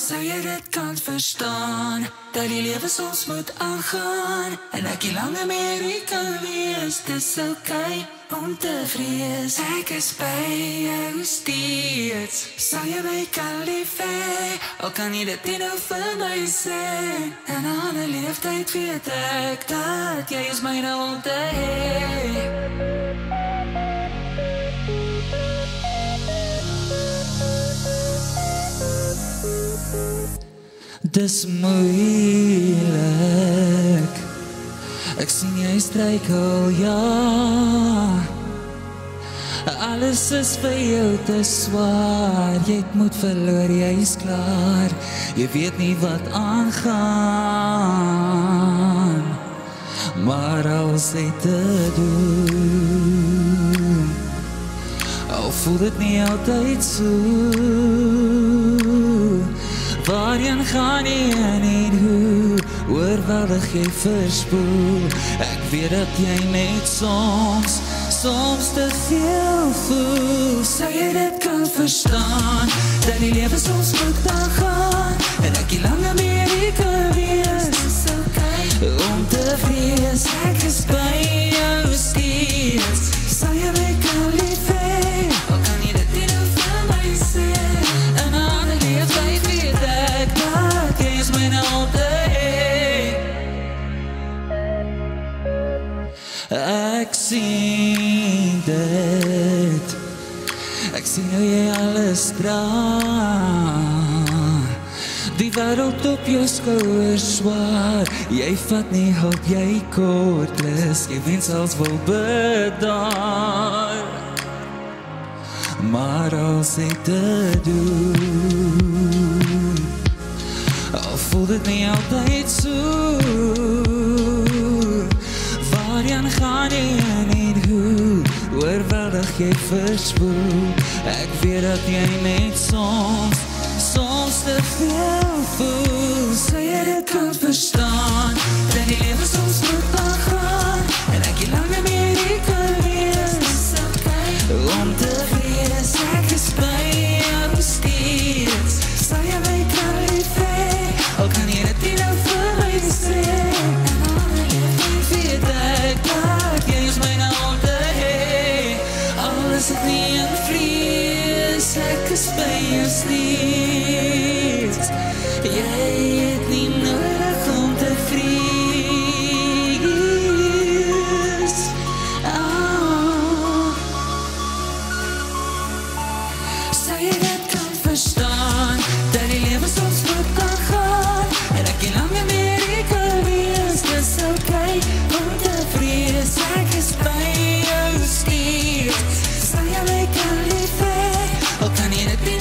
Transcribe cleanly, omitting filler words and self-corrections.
Sou jy dit kan verstaan, dat die lewe soms moet aangaan, en ek nie lang meer hier kan wees, dis okay om te vrees. Ek is by jou steeds, sal jy my kan lief hê, al kan jy dit nie nou vir my sê, en aan 'n leeftyd weet ek, dat jy is myne om te hê. Dis moeilik, ek sien jy struikel, ja. Alles is vir jou te swaar, jy het moed verloor, jy is klaar, jy weet nie wat aangaan, maar als dit te doen, al voel dit nie altyd so. Waarheen gaan jy en nie hoe, oorweldig jy verspoel, ek weet dat jy net soms te veel voel. Sou jy dit kan verstaan, dat die lewe soms moet aangaan, en ek nie langer meer hier kan wees, dis okay om te vrees, ek is by jou steeds, sal jy my kan lief hê, al kan jy dit nie nou vir my sê, en aan 'n leeftyd weet ek, dat jy is myne om te hê. Ek sien dit, ek sien hoe jy alles dra, die wêreld op jou skouers swaar, jy vat nie hulp, jy kortlus, jy wens als wil bedaar, maar als ek te doen, al voel dit nie altyd so. Waarheen gaan jy en nie hoe, oorweldig jy verspoel, ek weet dat jy net soms te veel voel. Sou jy dit kan verstaan, dat die lewe soms moet aangaan, en ek nie langer meer hier kan wees, dis okay om te vrees, ek is by jou steeds, sal jy my kan lief hê, al kan jy dit nie nou vir my sê, en aan 'n leeftyd weet ek, dat jy is myne om te hê, al is dit nie in vrees, ek is by jou steeds, jy het nie nodig om te vrees. Sou jy dit kan verstaan, dat die lewe soms moet aangaan, en ek nie langer meer hier kan wees, dis okay om te vrees, ek is by jou steeds, sal jy my kan lief hê, al kan jy dit nie